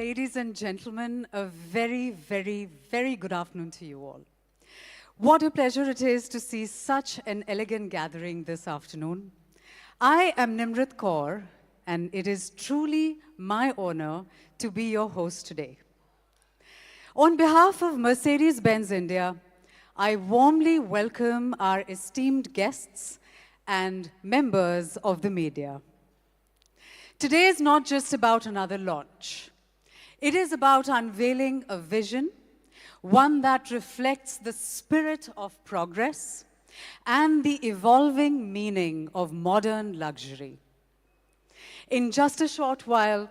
Ladies and gentlemen, a very, very, very good afternoon to you all. What a pleasure it is to see such an elegant gathering this afternoon. I am Nimrit Kaur, and it is truly my honor to be your host today. On behalf of Mercedes-Benz India, I warmly welcome our esteemed guests and members of the media. Today is not just about another launch. It is about unveiling a vision, one that reflects the spirit of progress and the evolving meaning of modern luxury. In just a short while,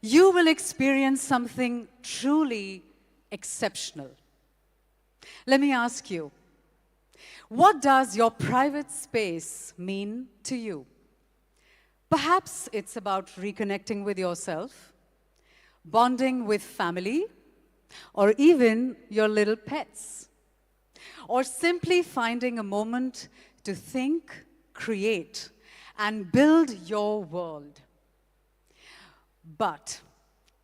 you will experience something truly exceptional. Let me ask you, what does your private space mean to you? Perhaps it's about reconnecting with yourself, bonding with family, or even your little pets, or simply finding a moment to think, create, and build your world. But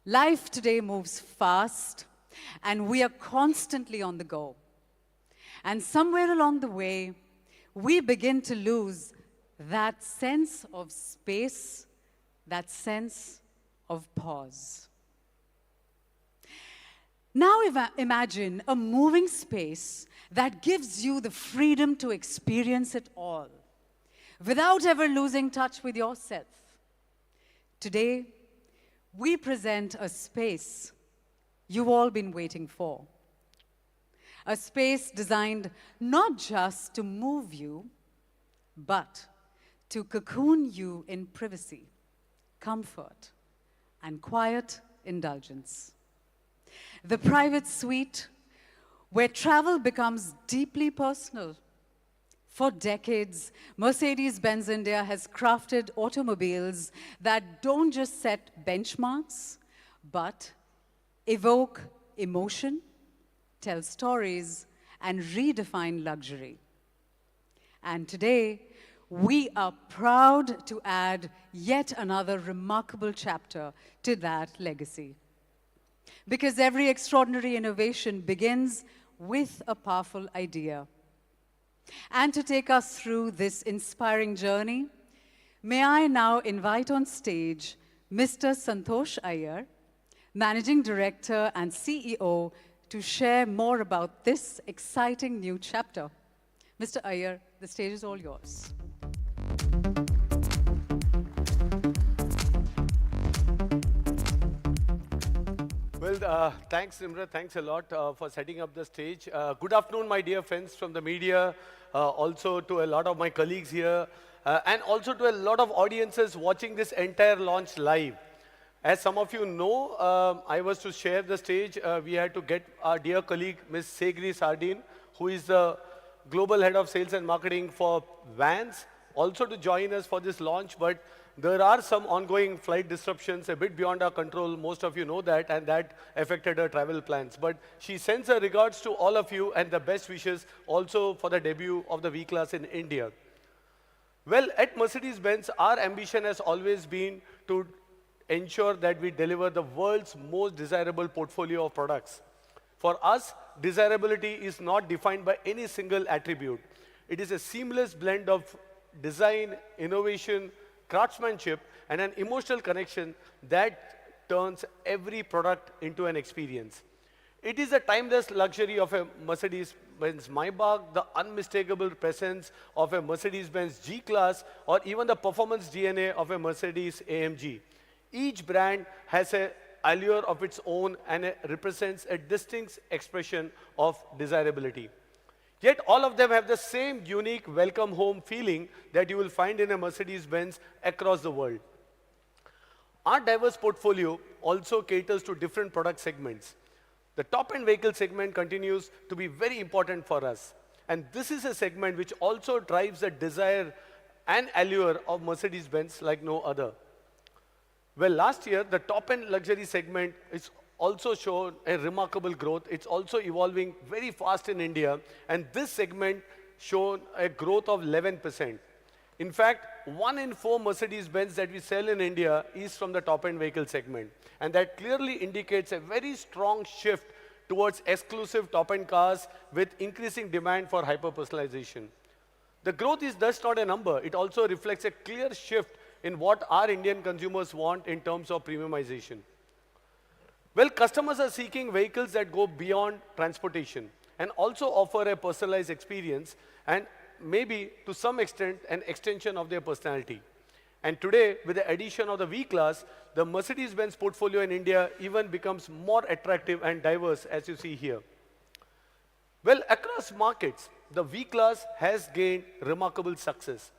life today moves fast, and we are constantly on the go. And somewhere along the way, we begin to lose that sense of space, that sense of pause. Now imagine a moving space that gives you the freedom to experience it all, without ever losing touch with yourself. Today, we present a space you've all been waiting for. A space designed not just to move you, but to cocoon you in privacy, comfort, and quiet indulgence. The private suite, where travel becomes deeply personal. For decades, Mercedes-Benz India has crafted automobiles that don't just set benchmarks, but evoke emotion, tell stories, and redefine luxury. And today, we are proud to add yet another remarkable chapter to that legacy. Because every extraordinary innovation begins with a powerful idea. And to take us through this inspiring journey, may I now invite on stage Mr. Santosh Iyer, Managing Director and CEO, to share more about this exciting new chapter. Mr. Iyer, the stage is all yours. Well, thanks, Nimra. Thanks a lot for setting up the stage. Good afternoon, my dear friends from the media, also to a lot of my colleagues here, and also to a lot of audiences watching this entire launch live. As some of you know, I was to share the stage. We had to get our dear colleague, Ms. Segri Sardin, who is the Global Head of Sales and Marketing for Vans, also to join us for this launch. But there are some ongoing flight disruptions a bit beyond our control. Most of you know that, and that affected her travel plans. But she sends her regards to all of you and the best wishes also for the debut of the V-Class in India. Well, at Mercedes-Benz, our ambition has always been to ensure that we deliver the world's most desirable portfolio of products. For us, desirability is not defined by any single attribute. It is a seamless blend of design, innovation, craftsmanship, and an emotional connection that turns every product into an experience. It is the timeless luxury of a Mercedes-Benz Maybach, the unmistakable presence of a Mercedes-Benz G-Class, or even the performance DNA of a Mercedes AMG. Each brand has an allure of its own and it represents a distinct expression of desirability. Yet all of them have the same unique welcome home feeling that you will find in a Mercedes-Benz across the world. Our diverse portfolio also caters to different product segments. The top-end vehicle segment continues to be very important for us. And this is a segment which also drives the desire and allure of Mercedes-Benz like no other. Well, last year, the top-end luxury segment is also shown a remarkable growth. It's also evolving very fast in India, and this segment shown a growth of 11%. In fact, 1 in 4 Mercedes-Benz that we sell in India is from the top-end vehicle segment. And that clearly indicates a very strong shift towards exclusive top-end cars with increasing demand for hyper-personalization. The growth is thus not a number. It also reflects a clear shift in what our Indian consumers want in terms of premiumization. Well, customers are seeking vehicles that go beyond transportation and also offer a personalized experience and maybe to some extent an extension of their personality. And today, with the addition of the V-Class, the Mercedes-Benz portfolio in India even becomes more attractive and diverse, as you see here. Well, across markets, the V-Class has gained remarkable success.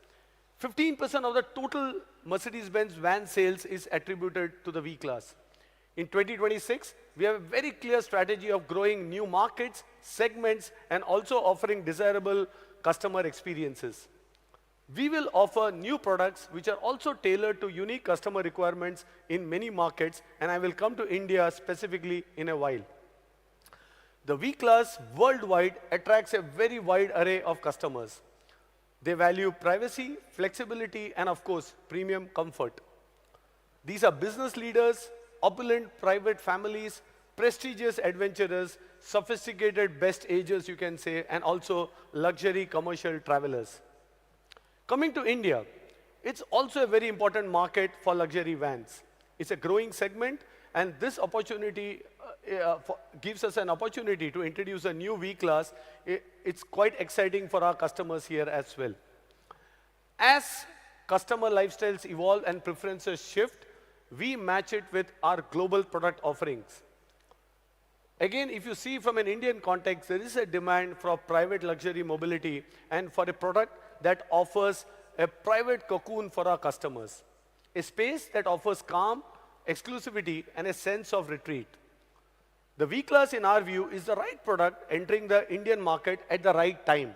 15% of the total Mercedes-Benz van sales is attributed to the V-Class. In 2026, we have a very clear strategy of growing new markets, segments, and also offering desirable customer experiences. We will offer new products which are also tailored to unique customer requirements in many markets, and I will come to India specifically in a while. The V-Class worldwide attracts a very wide array of customers. They value privacy, flexibility, and of course, premium comfort. These are business leaders, opulent private families, prestigious adventurers, sophisticated best agers, you can say, and also luxury commercial travelers. Coming to India, it's also a very important market for luxury vans. It's a growing segment, and this opportunity gives us an opportunity to introduce a new V-Class. It's quite exciting for our customers here as well. As customer lifestyles evolve and preferences shift, we match it with our global product offerings. Again, if you see from an Indian context, there is a demand for private luxury mobility and for a product that offers a private cocoon for our customers. A space that offers calm, exclusivity, and a sense of retreat. The V-Class, in our view, is the right product entering the Indian market at the right time.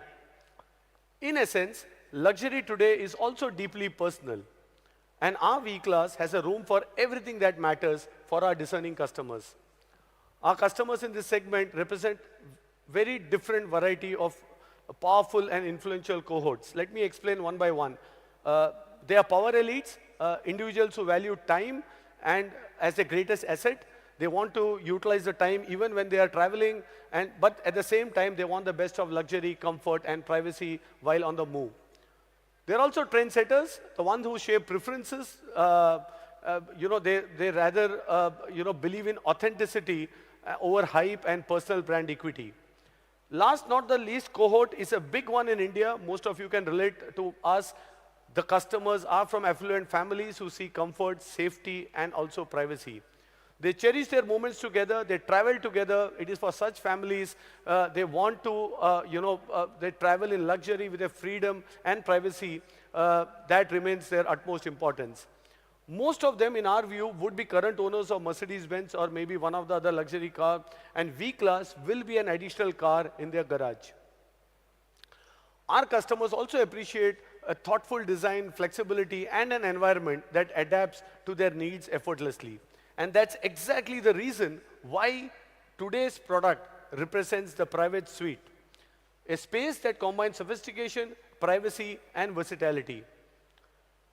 In essence, luxury today is also deeply personal. And our V-Class has a room for everything that matters for our discerning customers. Our customers in this segment represent very different variety of powerful and influential cohorts. Let me explain one by one. They are power elites, individuals who value time and as the greatest asset. They want to utilize the time even when they are traveling, but at the same time, they want the best of luxury, comfort, and privacy while on the move. They're also trendsetters, the ones who shape preferences. They rather believe in authenticity over hype and personal brand equity. Last not the least cohort is a big one in India. Most of you can relate to us. The customers are from affluent families who seek comfort, safety, and also privacy. They cherish their moments together. They travel together. It is for such families. They want to, they travel in luxury with a freedom and privacy that remains their utmost importance. Most of them, in our view, would be current owners of Mercedes-Benz or maybe one of the other luxury cars, and V-Class will be an additional car in their garage. Our customers also appreciate a thoughtful design, flexibility, and an environment that adapts to their needs effortlessly. And that's exactly the reason why today's product represents the private suite, a space that combines sophistication, privacy, and versatility.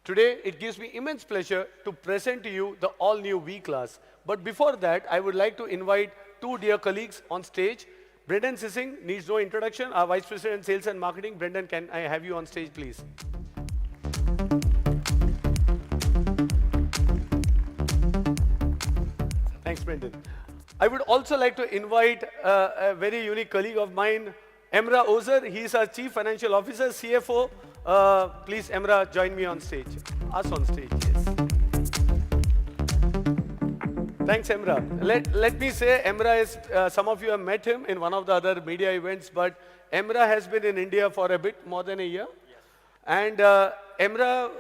Today, it gives me immense pleasure to present to you the all-new V-Class. But before that, I would like to invite two dear colleagues on stage. Brendan Sissing needs no introduction, our Vice President, Sales and Marketing. Brendan, can I have you on stage, please? Thanks, Brendan. I would also like to invite a very unique colleague of mine, Emrah Ozer. He is our Chief Financial Officer, CFO. Please, Emrah, join me on stage. Us on stage, yes. Thanks, Emrah. Let me say, Emrah is, some of you have met him in one of the other media events, but Emrah has been in India for a bit more than a year. Yes. And Emrah,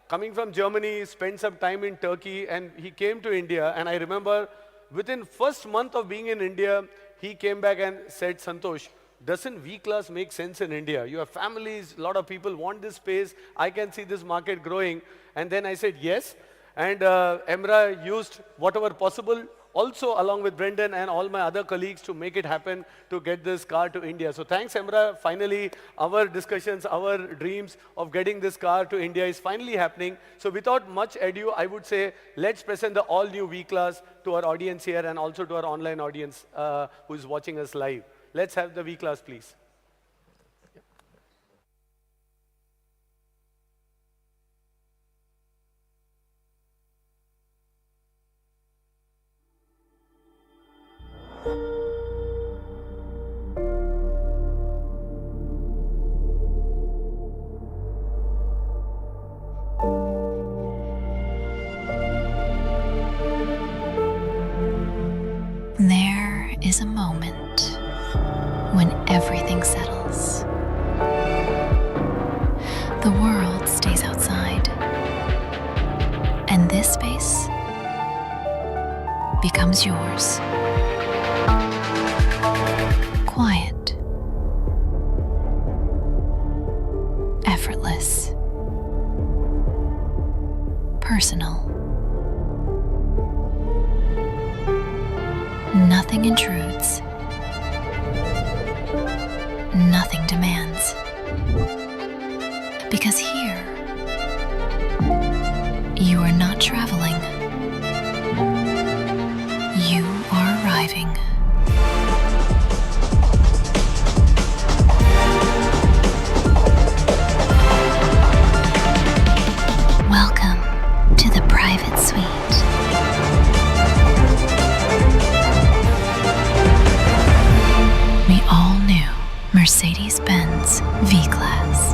coming from Germany, spent some time in Turkey, and he came to India. And I remember within first month of being in India, he came back and said, Santosh, doesn't V-Class make sense in India? You have families, a lot of people want this space. I can see this market growing. And then I said, yes. And Emrah used whatever possible also along with Brendan and all my other colleagues to make it happen to get this car to India. So thanks, Emra. Finally, our discussions, our dreams of getting this car to India is finally happening. So without much ado, I would say, let's present the all-new V-Class to our audience here and also to our online audience who's watching us live. Let's have the V-Class, please. There is a moment when everything settles. The world stays outside, and this space becomes yours. Quiet, effortless, personal. Nothing intrudes. Nothing demands. Because here, you are not traveling. You are arriving. Welcome to the private suite. The all-new Mercedes-Benz V-Class.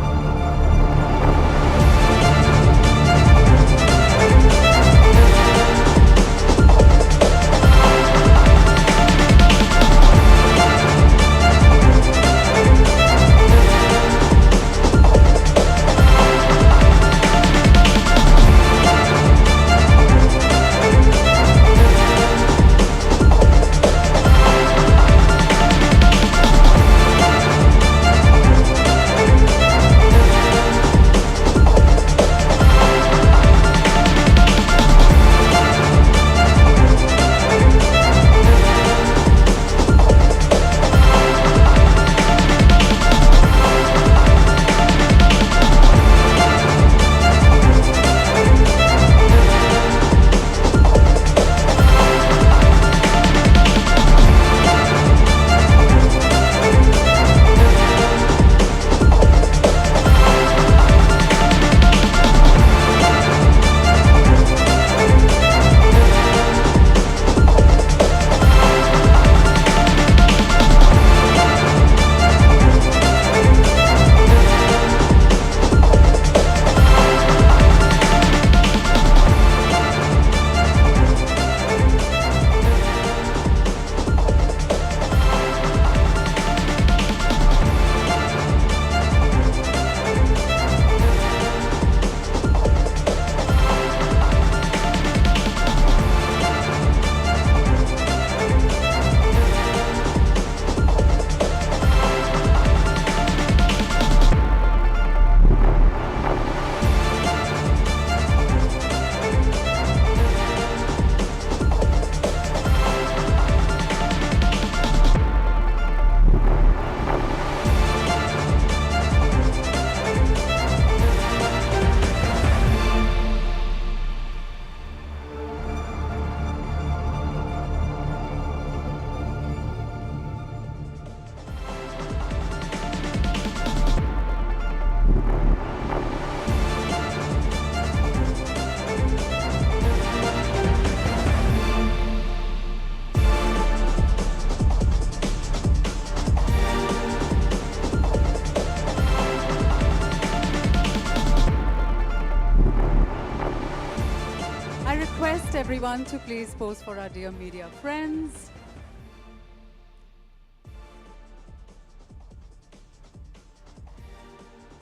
Request everyone to please pose for our dear media friends.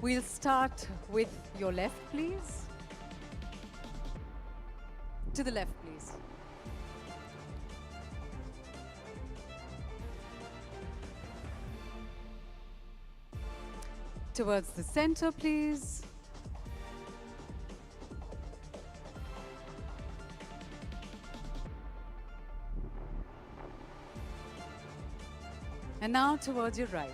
We'll start with your left, please. To the left, please. Towards the center, please. And now towards your right.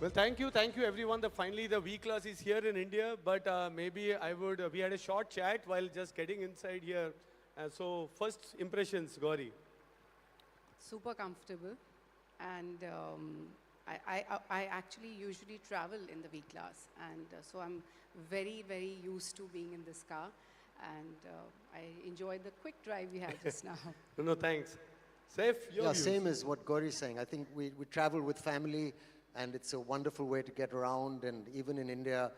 Well, thank you everyone. Finally the V-Class is here in India, but maybe we had a short chat while just getting inside here. So first impressions, Gauri. Super comfortable, and I actually usually travel in the V-Class, and so I'm very, very used to being in this car, and I enjoyed the quick drive we had just now. No, thanks. Saif, your Yeah, views. same as what Gauri is saying. I think we travel with family, and it's a wonderful way to get around. And even in India,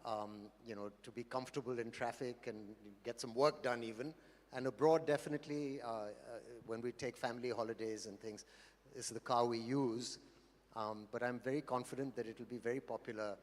to be comfortable in traffic and get some work done even. And abroad, definitely, when we take family holidays and things, this is the car we use. But I'm very confident that it will be very popular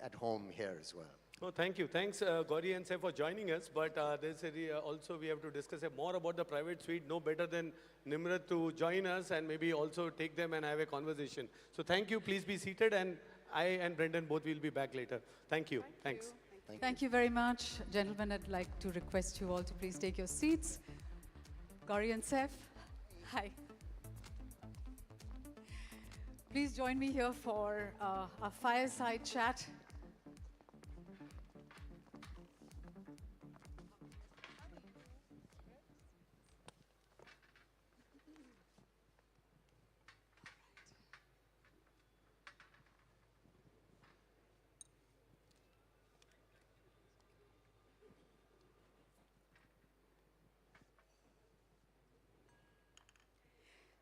at home here as well. Oh, thank you. Thanks, Gauri and Saif, for joining us. But also we have to discuss more about the private suite. No better than Nimrat to join us and maybe also take them and have a conversation. So thank you. Please be seated. And I and Brendan both will be back later. Thank you. Thanks. Thank you very much. Gentlemen, I'd like to request you all to please take your seats. Gauri and Saif, hi. Please join me here for a fireside chat.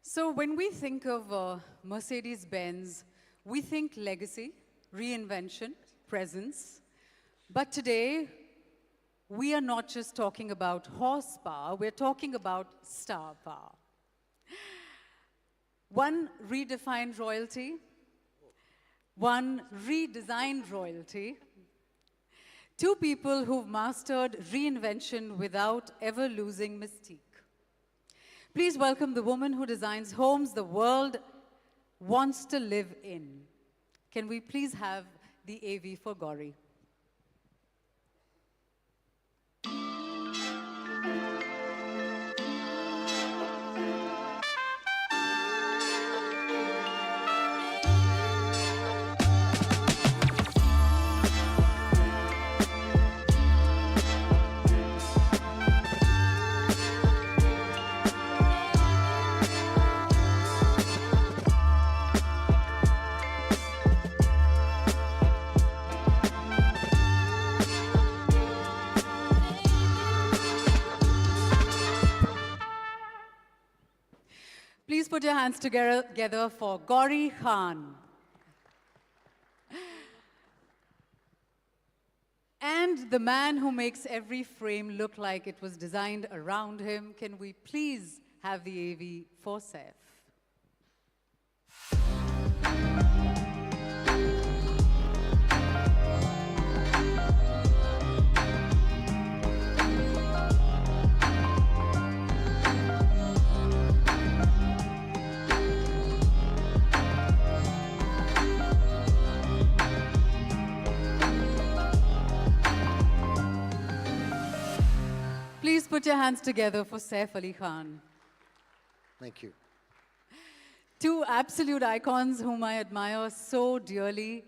So when we think of Mercedes-Benz, we think legacy, reinvention, presence. But today, we are not just talking about horsepower, we're talking about star power. One redefined royalty, one redesigned royalty, two people who've mastered reinvention without ever losing mystique. Please welcome the woman who designs homes the world wants to live in. Can we please have the AV for Gauri? Please put your hands together for Gauri Khan. And the man who makes every frame look like it was designed around him. Can we please have the AV for Saif? Please put your hands together for Saif Ali Khan. Thank you. Two absolute icons whom I admire so dearly.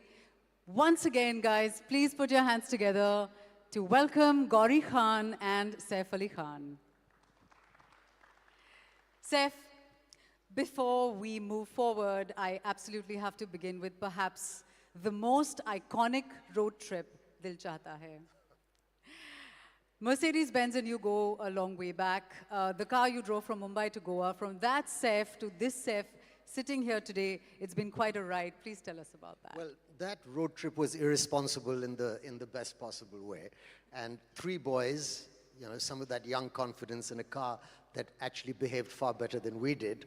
Once again, guys, please put your hands together to welcome Gauri Khan and Saif Ali Khan. Saif, before we move forward, I absolutely have to begin with perhaps the most iconic road trip, Dil Chahta Hai. Mercedes-Benz and you go a long way back. The car you drove from Mumbai to Goa, from that Saif to this Saif sitting here today, it's been quite a ride. Please tell us about that. Well, that road trip was irresponsible in the best possible way. And three boys, some of that young confidence in a car that actually behaved far better than we did.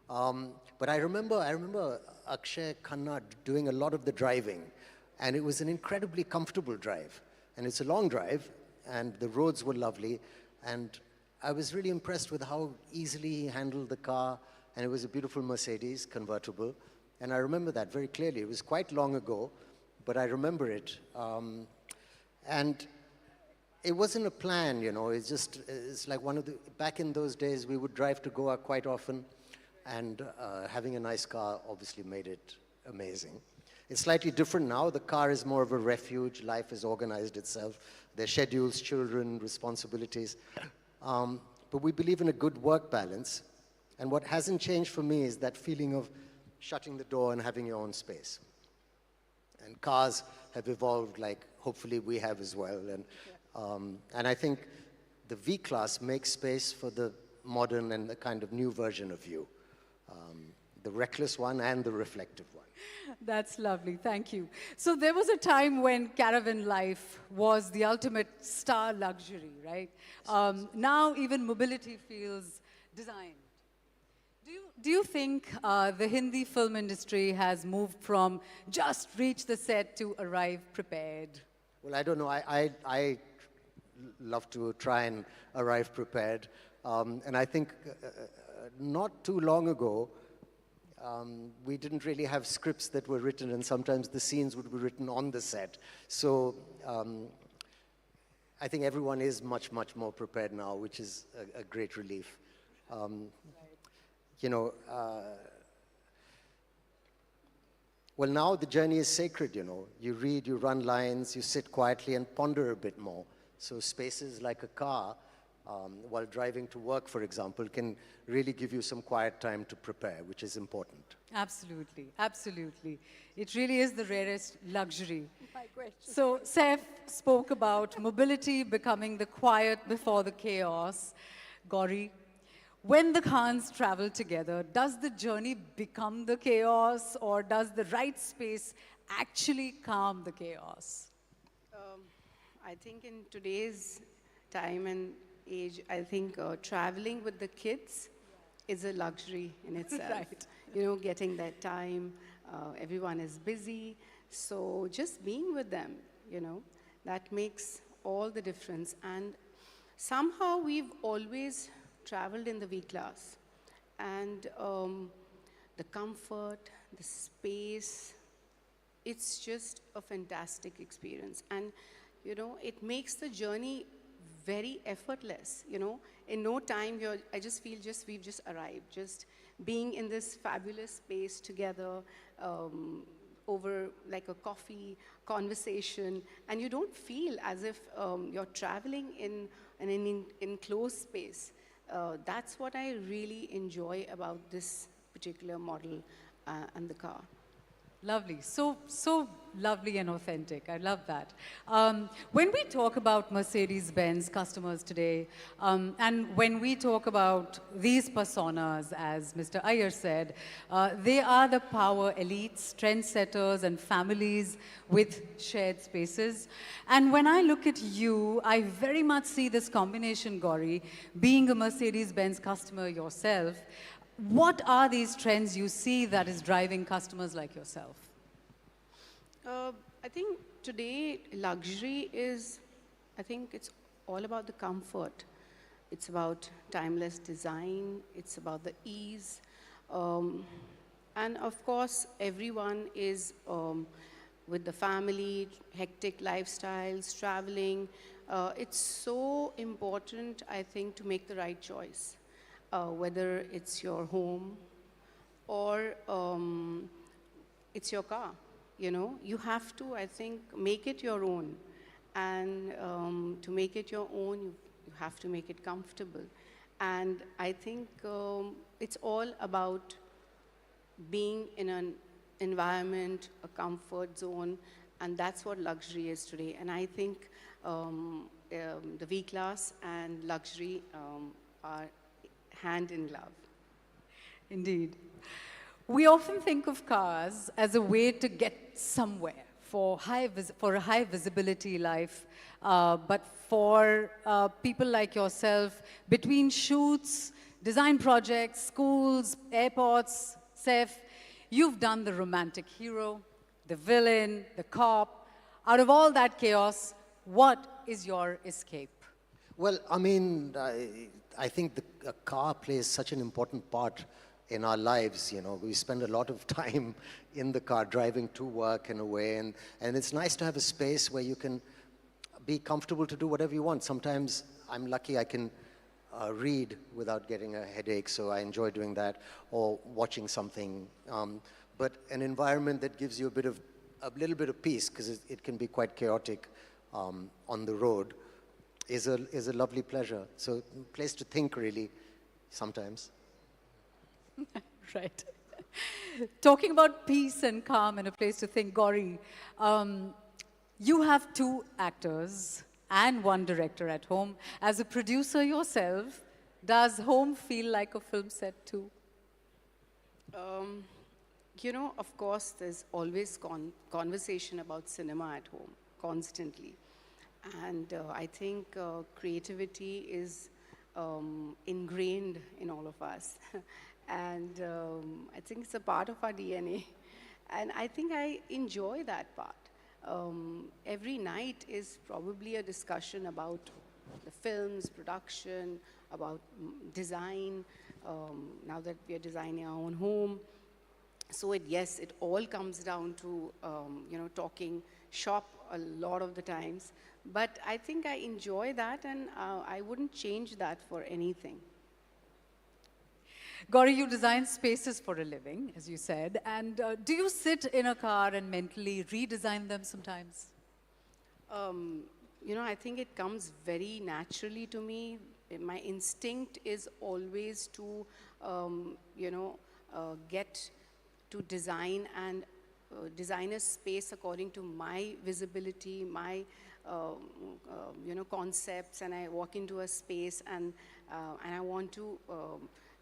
But I remember Akshay Khanna doing a lot of the driving, and it was an incredibly comfortable drive. And it's a long drive, and the roads were lovely, and I was really impressed with how easily he handled the car, and it was a beautiful Mercedes convertible, and I remember that very clearly. It was quite long ago, but I remember it. And it wasn't a plan, it's like back in those days, we would drive to Goa quite often, and having a nice car obviously made it amazing. It's slightly different now. The car is more of a refuge. Life has organized itself. Their schedules, children, responsibilities. But we believe in a good work balance. And what hasn't changed for me is that feeling of shutting the door and having your own space. And cars have evolved like hopefully we have as well. And I think the V-Class makes space for the modern and the kind of new version of you. The reckless one and the reflective one. That's lovely, thank you. So there was a time when caravan life was the ultimate star luxury, right? Now even mobility feels designed. Do you think the Hindi film industry has moved from just reach the set to arrive prepared? Well, I don't know. I love to try and arrive prepared. And I think not too long ago, we didn't really have scripts that were written, and sometimes the scenes would be written on the set. So I think everyone is much, much more prepared now, which is a great relief. Well, now the journey is sacred, You read, you run lines, you sit quietly and ponder a bit more. So spaces like a car, while driving to work, for example, can really give you some quiet time to prepare, which is important. Absolutely, absolutely. It really is the rarest luxury. So Saif spoke about mobility becoming the quiet before the chaos. Gauri, when the Khans travel together, does the journey become the chaos, or does the right space actually calm the chaos? I think in today's time and age, I think traveling with the kids is a luxury in itself. Right. Getting that time, everyone is busy, so just being with them, that makes all the difference. And somehow we've always traveled in the V-Class, and the comfort, the space, it's just a fantastic experience. And it makes the journey very effortless, In no time, I just feel we've just arrived, just being in this fabulous space together, over like a coffee conversation, and you don't feel as if you're traveling in an enclosed space. That's what I really enjoy about this particular model and the car. Lovely, so lovely and authentic. I love that. When we talk about Mercedes-Benz customers today, and when we talk about these personas, as Mr. Iyer said, they are the power elites, trendsetters, and families with shared spaces. And when I look at you, I very much see this combination, Gauri, being a Mercedes-Benz customer yourself. What are these trends you see that is driving customers like yourself? I think today luxury is, I think it's all about the comfort. It's about timeless design. It's about the ease. And of course, everyone is with the family, hectic lifestyles, traveling. It's so important, I think, to make the right choice. Whether it's your home or it's your car, you have to, I think, make it your own. And to make it your own, you have to make it comfortable. And I think it's all about being in an environment, a comfort zone, and that's what luxury is today. And I think the V-Class and luxury are hand in glove. Indeed. We often think of cars as a way to get somewhere for a high visibility life, but for people like yourself, between shoots, design projects, schools, airports, Saif, you've done the romantic hero, the villain, the cop. Out of all that chaos, what is your escape? Well, I mean, I think a car plays such an important part in our lives. You know, we spend a lot of time in the car driving to work and away, and it's nice to have a space where you can be comfortable to do whatever you want. Sometimes I'm lucky I can read without getting a headache, so I enjoy doing that, or watching something. But an environment that gives you a little bit of peace, because it can be quite chaotic on the road, is a lovely pleasure. So a place to think, really, sometimes. Right. Talking about peace and calm and a place to think, Gauri, you have 2 actors and 1 director at home. As a producer yourself, does home feel like a film set too? You know, of course, there's always conversation about cinema at home, constantly. And I think creativity is ingrained in all of us. And I think it's a part of our DNA. And I think I enjoy that part. Every night is probably a discussion about the film's production, about design, now that we are designing our own home. So yes, it all comes down to, you know, talking shop a lot of the times. But I think I enjoy that, and I wouldn't change that for anything. Gauri, you design spaces for a living, as you said. And do you sit in a car and mentally redesign them sometimes? You know, I think it comes very naturally to me. My instinct is always to, you know, get to design and design a space according to my visibility, my you know, concepts, and I walk into a space and I want to,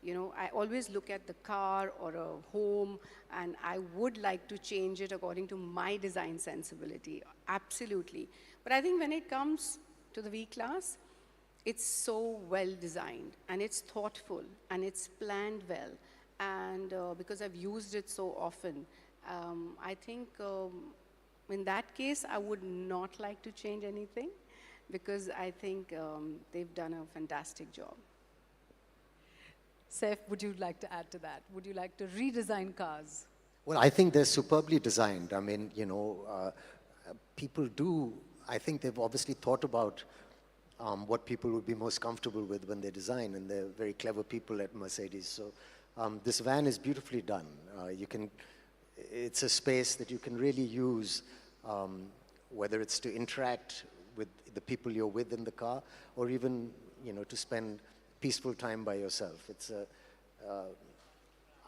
you know, I always look at the car or a home, and I would like to change it according to my design sensibility, absolutely. But I think when it comes to the V-Class, it's so well designed, and it's thoughtful, and it's planned well. And because I've used it so often, I think in that case, I would not like to change anything, because I think they've done a fantastic job. Saif, would you like to add to that? Would you like to redesign cars? Well, I think they're superbly designed. I mean, you know, people do, I think they've obviously thought about what people would be most comfortable with when they design, and they're very clever people at Mercedes. So this van is beautifully done. It's a space that you can really use, whether it's to interact with the people you're with in the car, or even, you know, to spend peaceful time by yourself.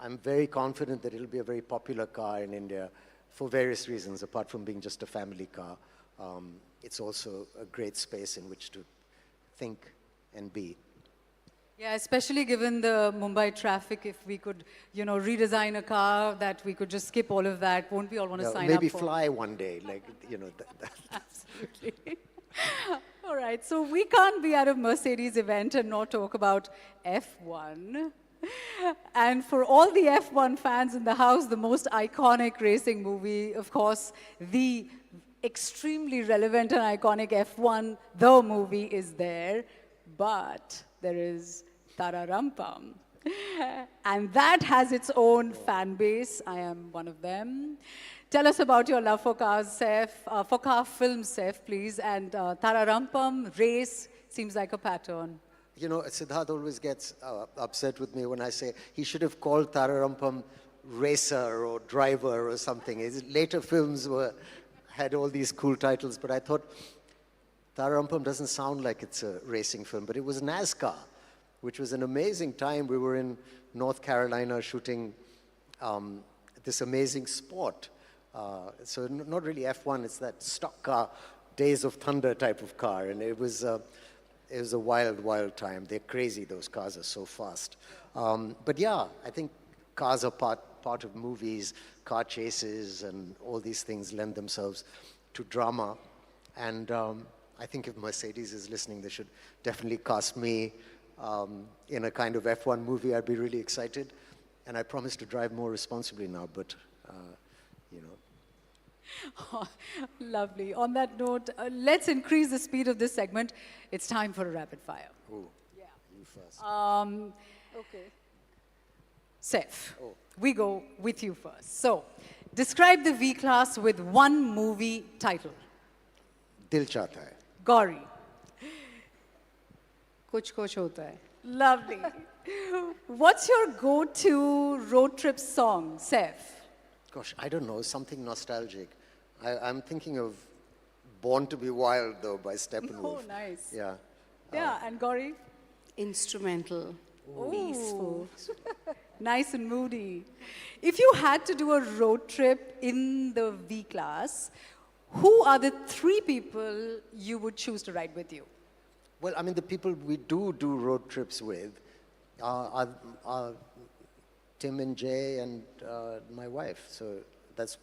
I'm very confident that it'll be a very popular car in India for various reasons, apart from being just a family car. It's also a great space in which to think and be. Yeah, especially given the Mumbai traffic, if we could, you know, redesign a car that we could just skip all of that, won't we all want to sign up for? Maybe fly one day, like, you know. Absolutely. All right, so we can't be at a Mercedes event and not talk about F1. And for all the F1 fans in the house, the most iconic racing movie, of course, the extremely relevant and iconic F1, the movie is there, but there is Tararampam. And that has its own fan base. I am one of them. Tell us about your love for cars, Saif, for car films, Saif, please. And Tararampam, race, seems like a pattern. You know, Siddharth always gets upset with me when I say he should have called Tararampam Racer or Driver or something. His later films had all these cool titles, but I thought Tararampam doesn't sound like it's a racing film, but it was NASCAR, which was an amazing time. We were in North Carolina shooting this amazing sport. So not really F1, it's that stock car, Days of Thunder type of car, and it was a wild, wild time. They're crazy, those cars are so fast. But yeah, I think cars are part part of movies, car chases, and all these things lend themselves to drama. And I think if Mercedes is listening, they should definitely cast me in a kind of F1 movie. I'd be really excited. And I promise to drive more responsibly now, but, you know. Oh, lovely. On that note, let's increase the speed of this segment. It's time for a rapid fire. Ooh, you first. Okay. Saif, we go with you first. So, describe the V-Class with one movie title. Dil Chahta Hai. Gauri. कुछ कुछ होता है. Lovely. What's your go-to road trip song, Saif? Gosh, I don't know, something nostalgic. I'm thinking of Born to be Wild, though, by Steppenwolf. Oh, nice. Yeah. Yeah, and Gauri? Instrumental. Peaceful. Nice and moody. If you had to do a road trip in the V-Class, who are the 3 people you would choose to ride with you? Well, I mean, the people we do road trips with are Tim and Jay and my wife. So that's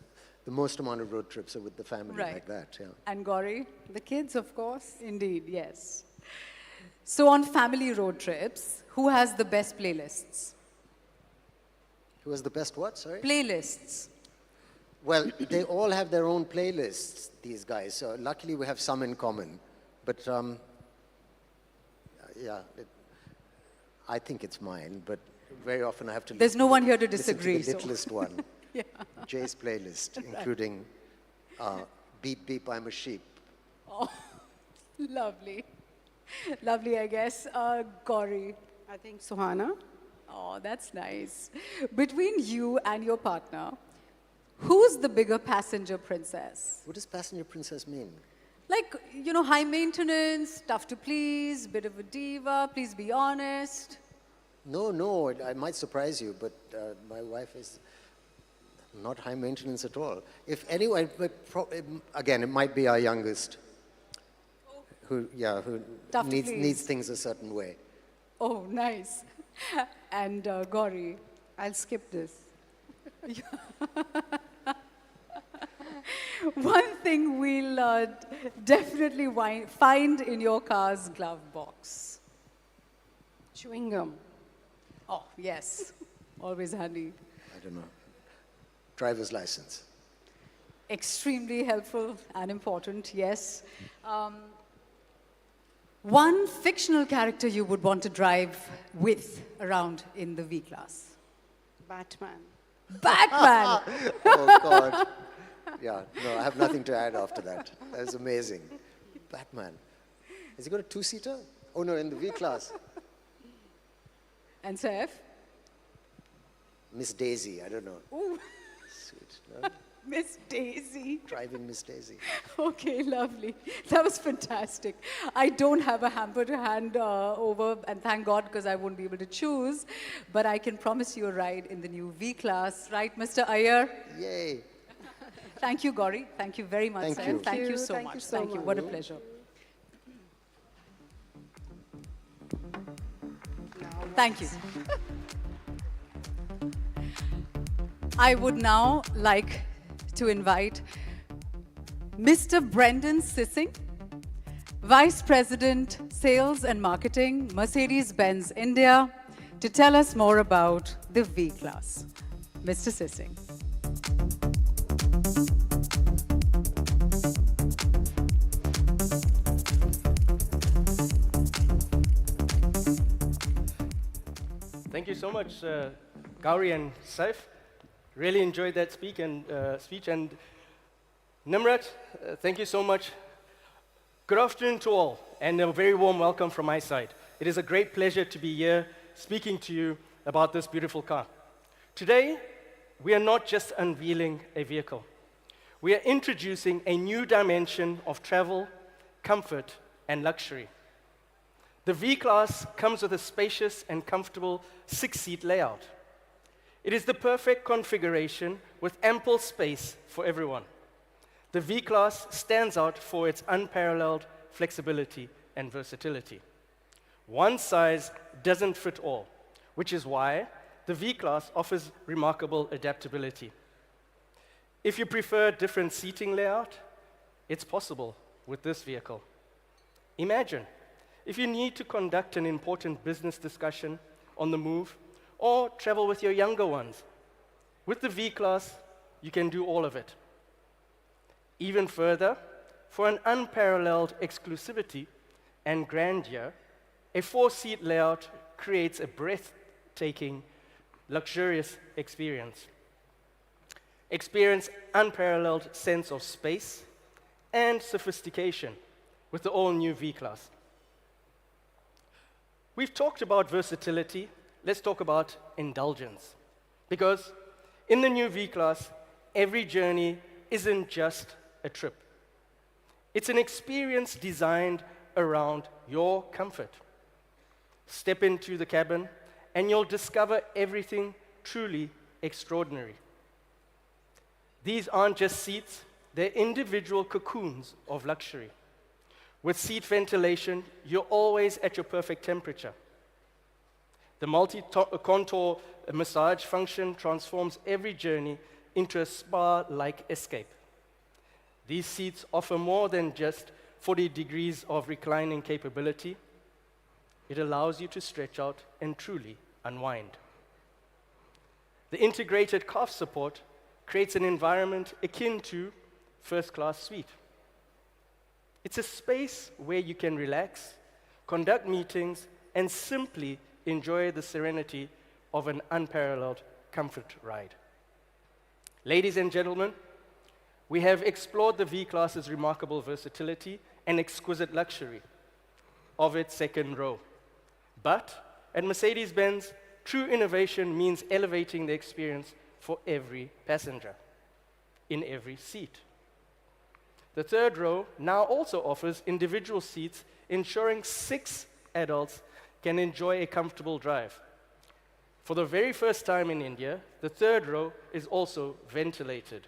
the most amount of road trips are with the family like that. Yeah. And Gauri? The kids, of course. Indeed, yes. So on family road trips, who has the best playlists? Who has the best what, sorry? Playlists. Well, they all have their own playlists, these guys. So luckily we have some in common. But yeah, I think it's mine, but very often I have to There's no one here to listen disagree. to the littlest one. Yeah. Jay's playlist, including Beep Beep, I'm a Sheep. Oh, lovely. Lovely, I guess. Gauri. I think Suhana. Oh, that's nice. Between you and your partner, who's the bigger passenger princess? What does passenger princess mean? Like, you know, high maintenance, tough to please, bit of a diva, please be honest. No, I might surprise you, but my wife is not high maintenance at all. If anyone, again, it might be our youngest, who Tough to needs please. things a certain way. Oh, nice. And Gauri. I'll skip this. One thing we'll definitely find in your car's glove box. Chewing gum. Oh, yes. Always handy. I don't know. Driver's license. Extremely helpful and important, yes. One fictional character you would want to drive with around in the V-Class. Batman. Batman! Oh, God. Yeah, no, I have nothing to add after that. That was amazing. Batman. Has he got a 2-seater? Oh, no, in the V-Class. And Saif? Miss Daisy, I don't know. Ooh, Sweet. No? Miss Daisy. Driving Miss Daisy. Okay, lovely. That was fantastic. I don't have a hamper to hand over, and thank God, because I won't be able to choose. But I can promise you a ride in the new V-Class. Right, Mr. Iyer? Yay. Thank you, Gauri. Thank you very much, Thank Saif. you. Thank you so Thank much. you so Thank you. much. What a pleasure. Thank you. I would now like to invite Mr. Brendan Sissing, Vice President, Sales and Marketing, Mercedes-Benz India, to tell us more about the V-Class. Mr. Sissing. Thank you so much, Gauri and Saif. Really enjoyed that speech. And Nimrat, thank you so much. Good afternoon to all, and a very warm welcome from my side. It is a great pleasure to be here speaking to you about this beautiful car. Today, we are not just unveiling a vehicle. We are introducing a new dimension of travel, comfort, and luxury. The V-Class comes with a spacious and comfortable 6-seat layout. It is the perfect configuration with ample space for everyone. The V-Class stands out for its unparalleled flexibility and versatility. One size doesn't fit all, which is why the V-Class offers remarkable adaptability. If you prefer different seating layout, it's possible with this vehicle. Imagine if you need to conduct an important business discussion on the move or travel with your younger ones. With the V-Class, you can do all of it. Even further, for an unparalleled exclusivity and grandeur, a 4-seat layout creates a breathtaking, luxurious experience. Experience unparalleled sense of space and sophistication with the all-new V-Class. We've talked about versatility. Let's talk about indulgence. Because in the new V-Class, every journey isn't just a trip. It's an experience designed around your comfort. Step into the cabin, and you'll discover everything truly extraordinary. These aren't just seats, they're individual cocoons of luxury. With seat ventilation, you're always at your perfect temperature. The multi-contour massage function transforms every journey into a spa-like escape. These seats offer more than just 40 degrees of reclining capability. It allows you to stretch out and truly unwind. The integrated calf support creates an environment akin to first-class suite. It's a space where you can relax, conduct meetings, and simply enjoy the serenity of an unparalleled comfort ride. Ladies and gentlemen, we have explored the V-Class's remarkable versatility and exquisite luxury of its second row. But at Mercedes-Benz, true innovation means elevating the experience for every passenger, in every seat. The third row now also offers individual seats, ensuring 6 adults can enjoy a comfortable drive. For the very first time in India, the third row is also ventilated.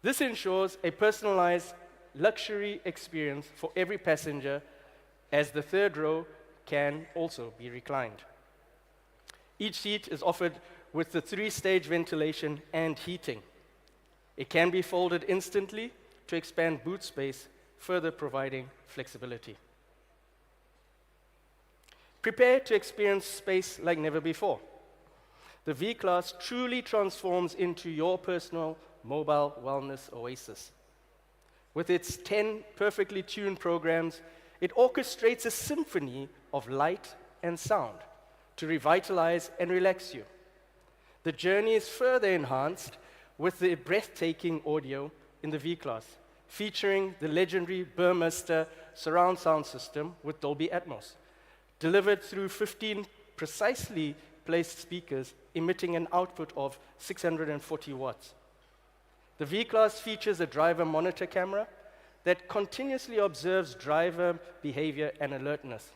This ensures a personalized luxury experience for every passenger, as the third row can also be reclined. Each seat is offered with the 3-stage ventilation and heating. It can be folded instantly to expand boot space, further providing flexibility. Prepare to experience space like never before. The V-Class truly transforms into your personal mobile wellness oasis. With its 10 perfectly tuned programs, it orchestrates a symphony of light and sound to revitalize and relax you. The journey is further enhanced with the breathtaking audio in the V-Class, featuring the legendary Burmester surround sound system with Dolby Atmos, delivered through 15 precisely placed speakers emitting an output of 640 watts. The V-Class features a driver monitor camera that continuously observes driver behavior and alertness.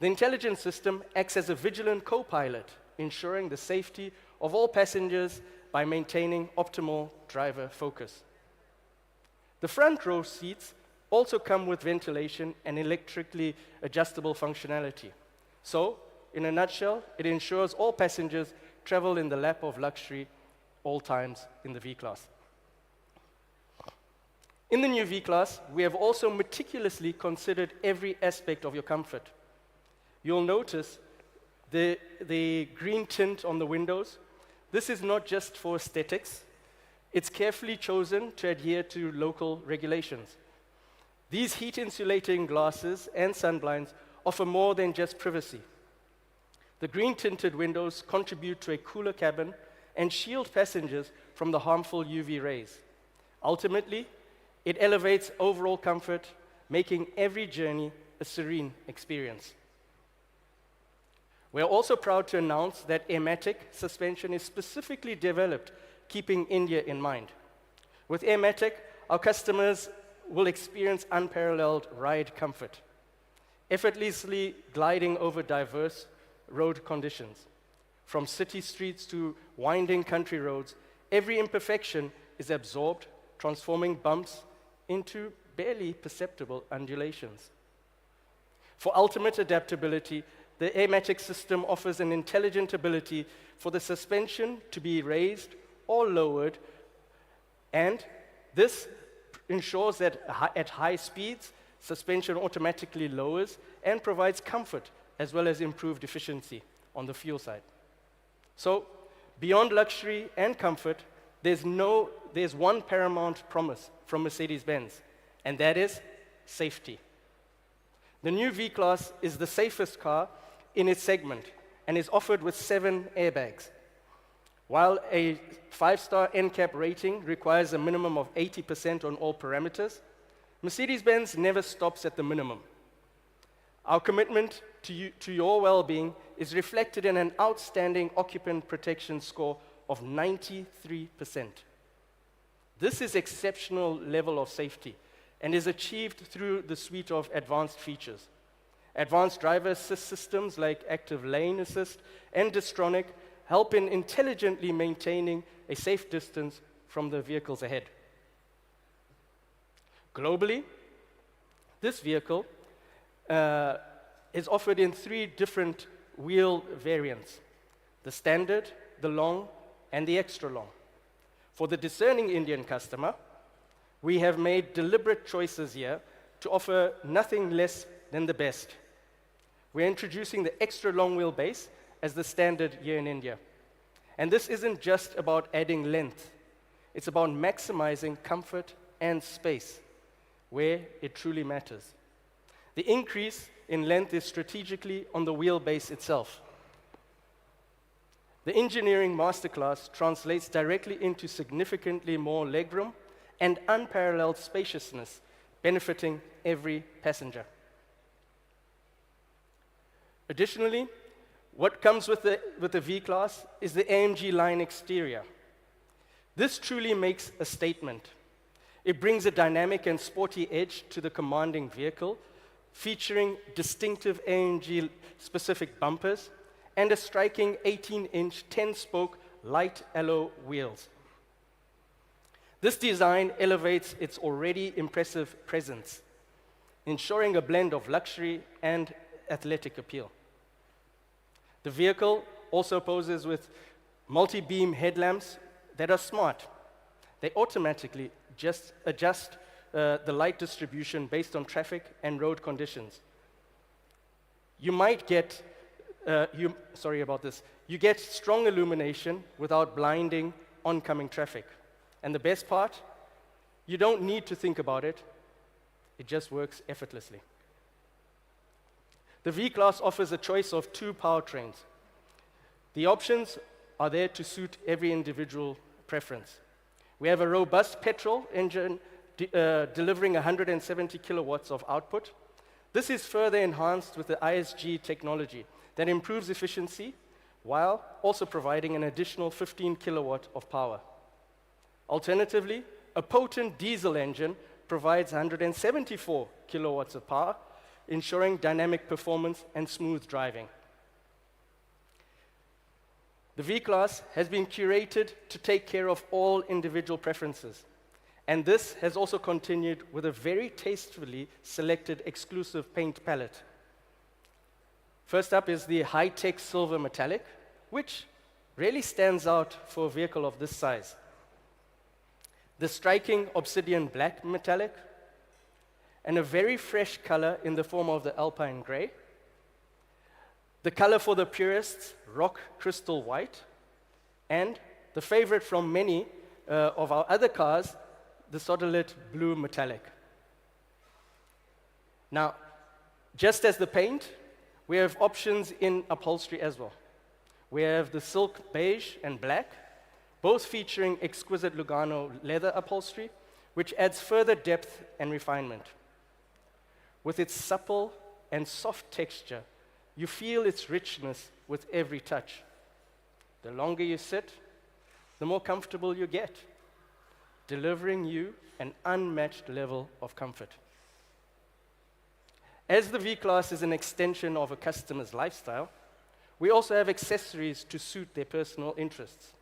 The intelligence system acts as a vigilant co-pilot, ensuring the safety of all passengers by maintaining optimal driver focus. The front row seats also come with ventilation and electrically adjustable functionality. So, in a nutshell, it ensures all passengers travel in the lap of luxury all times in the V-Class. In the new V-Class, we have also meticulously considered every aspect of your comfort. You'll notice the green tint on the windows. This is not just for aesthetics. It's carefully chosen to adhere to local regulations. These heat-insulating glasses and sunblinds offer more than just privacy. The green-tinted windows contribute to a cooler cabin and shield passengers from the harmful UV rays. Ultimately, it elevates overall comfort, making every journey a serene experience. We are also proud to announce that Airmatic suspension is specifically developed, keeping India in mind. With Airmatic, our customers will experience unparalleled ride comfort, effortlessly gliding over diverse road conditions. From city streets to winding country roads, every imperfection is absorbed, transforming bumps into barely perceptible undulations. For ultimate adaptability, the Airmatic system offers an intelligent ability for the suspension to be raised or lowered, and this ensures that at high speeds, suspension automatically lowers and provides comfort as well as improved efficiency on the fuel side. So, beyond luxury and comfort, there's one paramount promise from Mercedes-Benz, and that is safety. The new V-Class is the safest car in its segment and is offered with 7 airbags. While a 5-star NCAP rating requires a minimum of 80% on all parameters, Mercedes-Benz never stops at the minimum. Our commitment to your well-being is reflected in an outstanding occupant protection score of 93%. This is exceptional level of safety and is achieved through the suite of advanced features. Advanced driver assist systems like active lane assist and Distronic help in intelligently maintaining a safe distance from the vehicles ahead. Globally, this vehicle is offered in 3 different wheel variants: the standard, the long, and the extra long. For the discerning Indian customer, we have made deliberate choices here to offer nothing less than the best. We're introducing the extra long wheelbase as the standard here in India. And this isn't just about adding length, it's about maximizing comfort and space where it truly matters. The increase in length is strategically on the wheelbase itself. The engineering masterclass translates directly into significantly more legroom and unparalleled spaciousness, benefiting every passenger. Additionally, what comes with the V-Class is the AMG line exterior. This truly makes a statement. It brings a dynamic and sporty edge to the commanding vehicle, featuring distinctive AMG-specific bumpers and a striking 18-inch 10-spoke light alloy wheels. This design elevates its already impressive presence, ensuring a blend of luxury and athletic appeal. The vehicle also poses with multi-beam headlamps that are smart. They automatically just adjust the light distribution based on traffic and road conditions. You get strong illumination without blinding oncoming traffic. And the best part, you don't need to think about it. It just works effortlessly. The V-Class offers a choice of 2 powertrains. The options are there to suit every individual preference. We have a robust petrol engine delivering 170 kilowatts of output. This is further enhanced with the ISG technology that improves efficiency while also providing an additional 15 kilowatt of power. Alternatively, a potent diesel engine provides 174 kilowatts of power, ensuring dynamic performance and smooth driving. The V-Class has been curated to take care of all individual preferences, and this has also continued with a very tastefully selected exclusive paint palette. First up is the high-tech silver metallic, which really stands out for a vehicle of this size. The striking obsidian black metallic, and a very fresh color in the form of the alpine gray. The color for the purists, rock crystal white, and the favorite from many of our other cars, the solid blue metallic. Now, just as the paint, we have options in upholstery as well. We have the silk beige and black, both featuring exquisite Lugano leather upholstery, which adds further depth and refinement. With its supple and soft texture, you feel its richness with every touch. The longer you sit, the more comfortable you get, delivering you an unmatched level of comfort. As the V-Class is an extension of a customer's lifestyle, we also have accessories to suit their personal interests.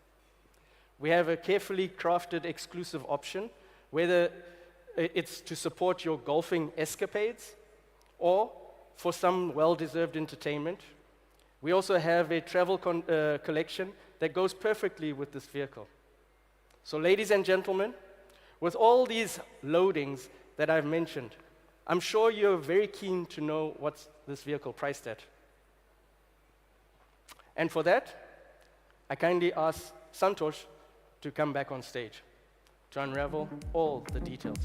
We have a carefully crafted exclusive option, whether it's to support your golfing escapades or for some well-deserved entertainment, We also have a travel collection that goes perfectly with this vehicle. So ladies and gentlemen, with all these loadings that I've mentioned, I'm sure you're very keen to know what's this vehicle priced at. And for that, I kindly ask Santosh to come back on stage to unravel all the details.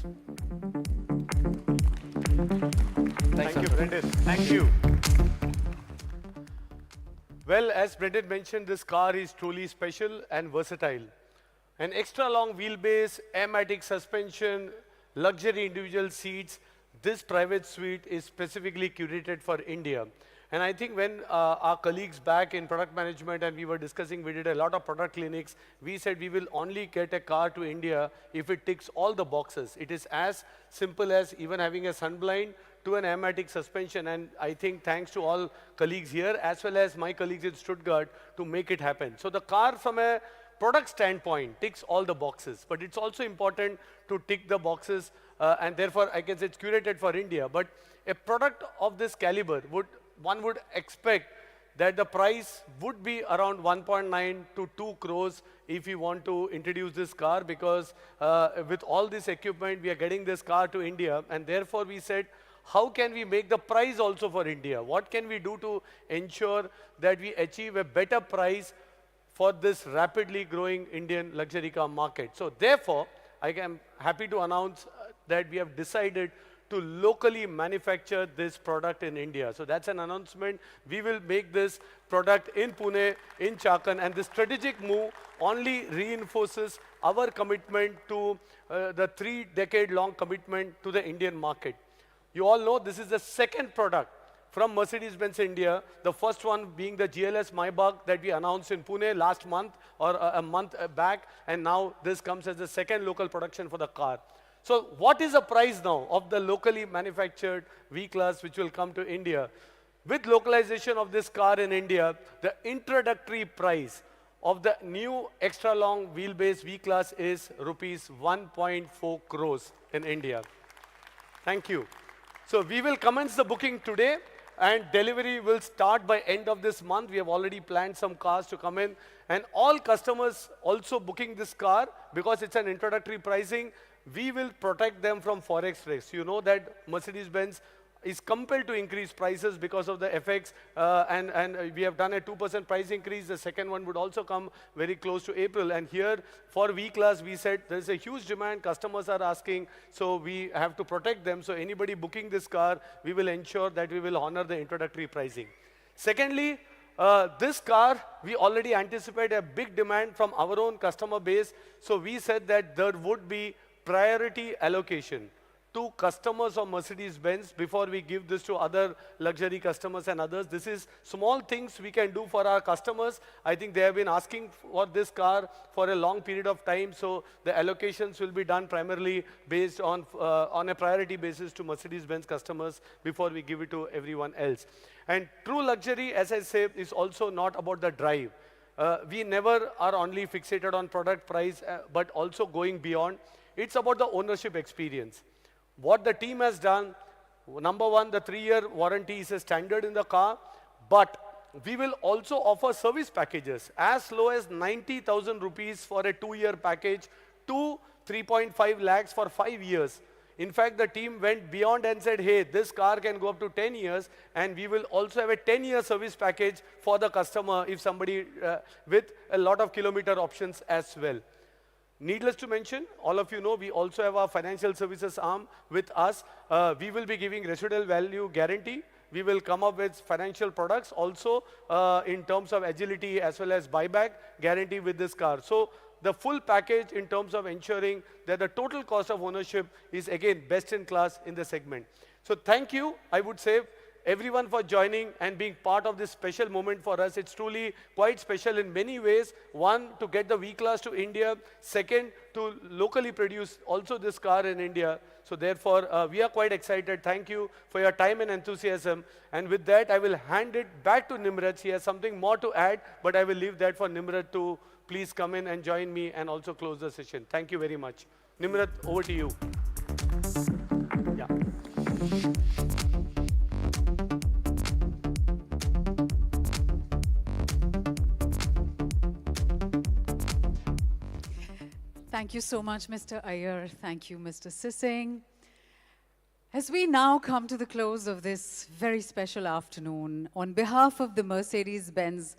Thanks, Thank you, Santosh. Brendan. Thank you. Well, as Brendan mentioned, this car is truly special and versatile. An extra long wheelbase, air-matic suspension, luxury individual seats, this private suite is specifically curated for India. And I think when our colleagues back in product management and we were discussing, we did a lot of product clinics, we said we will only get a car to India if it ticks all the boxes. It is as simple as even having a sunblind to an air-matic suspension, and I think thanks to all colleagues here as well as my colleagues in Stuttgart to make it happen. So the car from a product standpoint ticks all the boxes, but it's also important to tick the boxes and therefore I can say it's curated for India. But a product of this caliber, one would expect that the price would be around 1.9 to 2 crores if you want to introduce this car, because with all this equipment we are getting this car to India, and therefore we said, how can we make the price also for India? What can we do to ensure that we achieve a better price for this rapidly growing Indian luxury car market? So therefore, I am happy to announce that we have decided to locally manufacture this product in India. So that's an announcement. We will make this product in Pune, in Chakan, and this strategic move only reinforces our commitment to the 3-decade-long commitment to the Indian market. You all know this is the second product from Mercedes-Benz India, the first one being the GLS Maybach that we announced in Pune last month or a month back, and now this comes as the second local production for the car. So what is the price now of the locally manufactured V-Class which will come to India? With localization of this car in India, the introductory price of the new extra long wheelbase V-Class is rupees 1.4 crores in India. Thank you. So we will commence the booking today, and delivery will start by end of this month. We have already planned some cars to come in, and all customers also booking this car, because it's an introductory pricing, we will protect them from forex risk. You know that Mercedes-Benz is compelled to increase prices because of the FX, and we have done a 2% price increase. The second one would also come very close to April. And here for V-Class, we said there's a huge demand, customers are asking, so we have to protect them. So anybody booking this car, we will ensure that we will honor the introductory pricing. Secondly, this car, we already anticipate a big demand from our own customer base. So we said that there would be priority allocation to customers of Mercedes-Benz before we give this to other luxury customers and others. This is small things we can do for our customers. I think they have been asking for this car for a long period of time, so the allocations will be done primarily based on a priority basis to Mercedes-Benz customers before we give it to everyone else. And true luxury, as I say, is also not about the drive. We never are only fixated on product price, but also going beyond. It's about the ownership experience. What the team has done, number one, the 3-year warranty is a standard in the car, but we will also offer service packages as low as 90,000 rupees for a 2-year package to 3.5 lakhs for 5 years. In fact, the team went beyond and said, hey, this car can go up to 10 years, and we will also have a 10-year service package for the customer if somebody with a lot of kilometer options as well. Needless to mention, all of you know, we also have our financial services arm with us. We will be giving residual value guarantee. We will come up with financial products also in terms of agility as well as buyback guarantee with this car. So the full package in terms of ensuring that the total cost of ownership is again best in class in the segment. So thank you, I would say, everyone for joining and being part of this special moment for us. It's truly quite special in many ways. One, to get the V-Class to India. Second, to locally produce also this car in India. So therefore, we are quite excited. Thank you for your time and enthusiasm. And with that, I will hand it back to Nimrat. He has something more to add, but I will leave that for Nimrat to please come in and join me and also close the session. Thank you very much. Nimrat, over to you. Yeah. Thank you so much, Mr. Iyer. Thank you, Mr. Sissing. As we now come to the close of this very special afternoon, on behalf of the Mercedes-Benz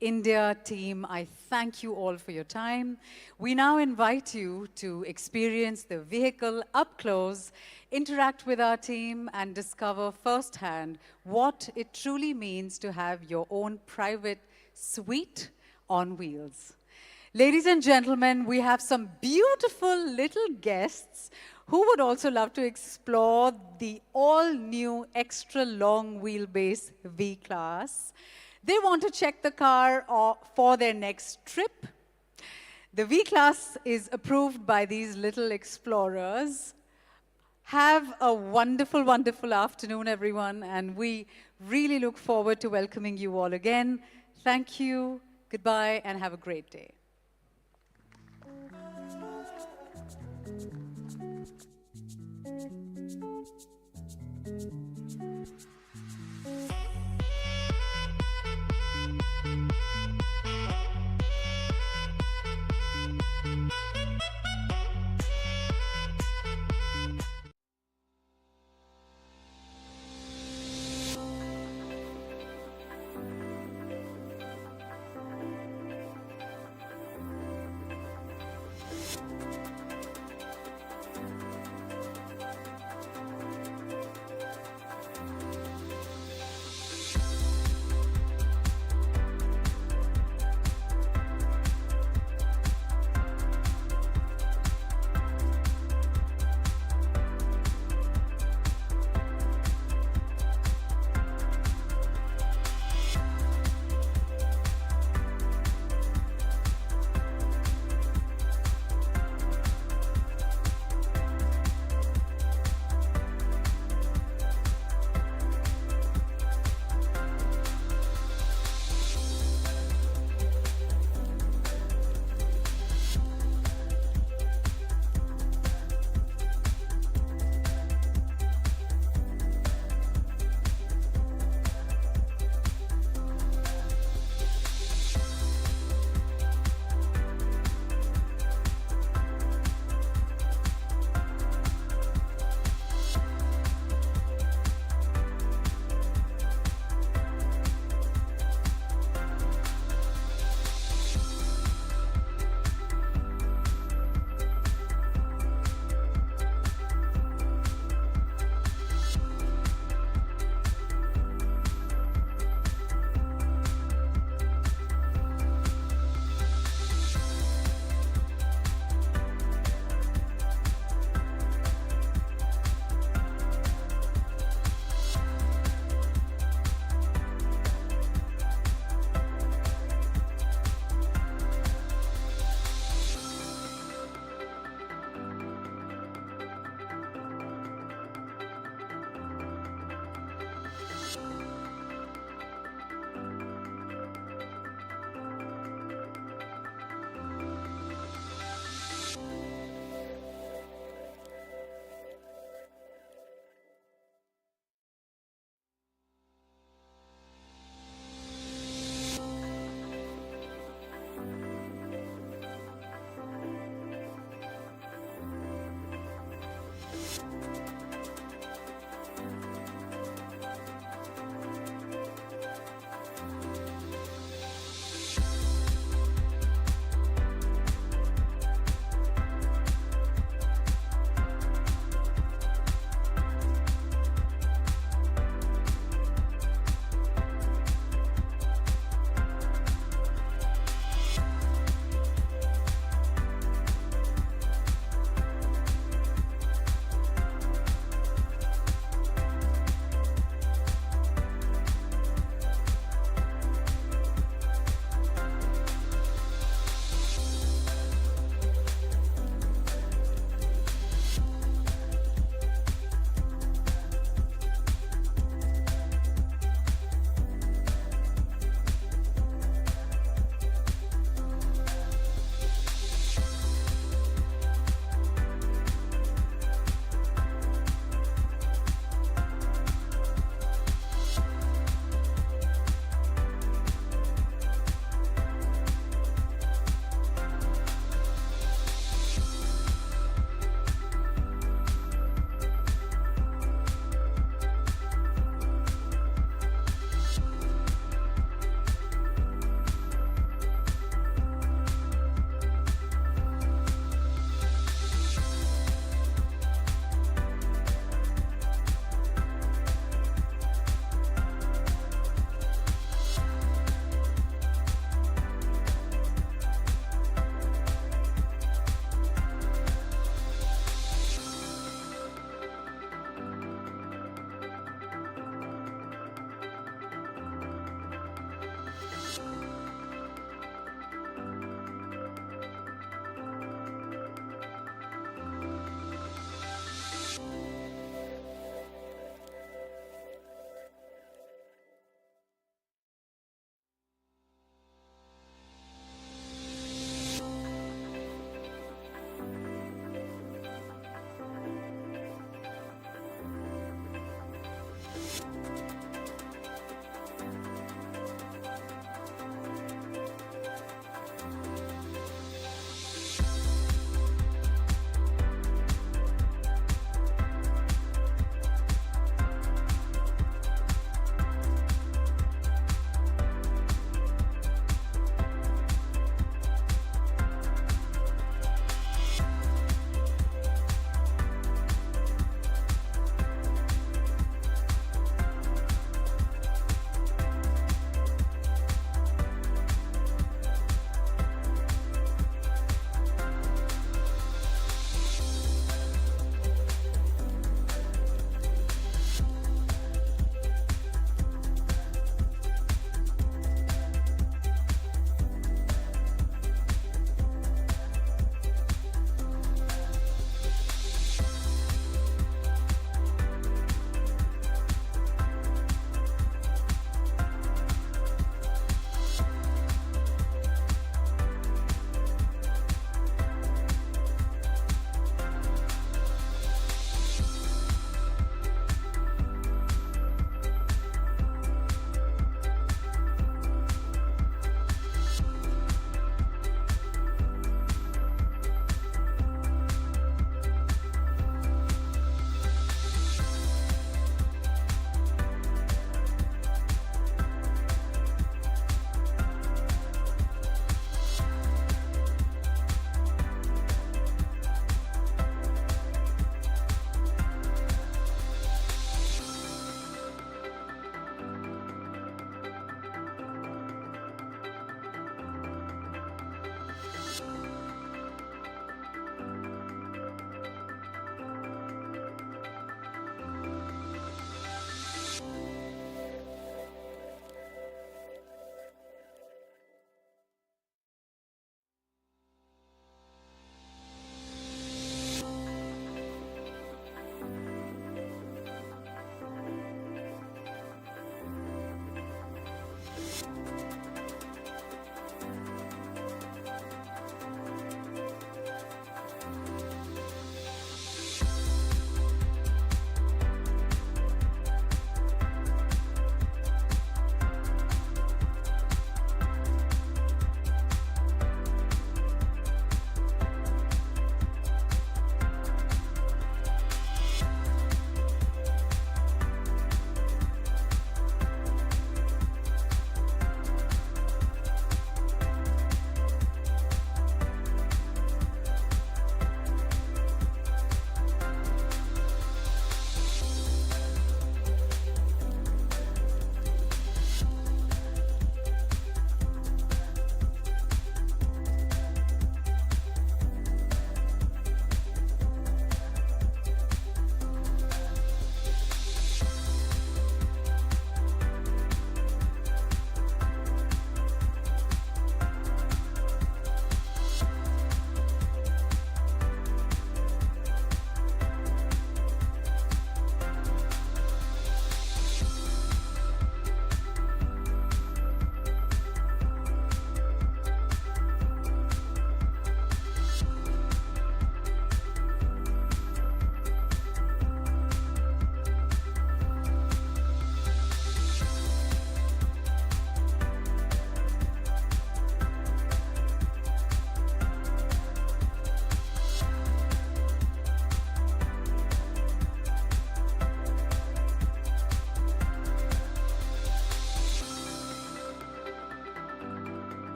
India team, I thank you all for your time. We now invite you to experience the vehicle up close, interact with our team, and discover firsthand what it truly means to have your own private suite on wheels. Ladies and gentlemen, we have some beautiful little guests who would also love to explore the all-new extra long wheelbase V-Class. They want to check the car for their next trip. The V-Class is approved by these little explorers. Have a wonderful, wonderful afternoon, everyone, and we really look forward to welcoming you all again. Thank you, goodbye, and have a great day.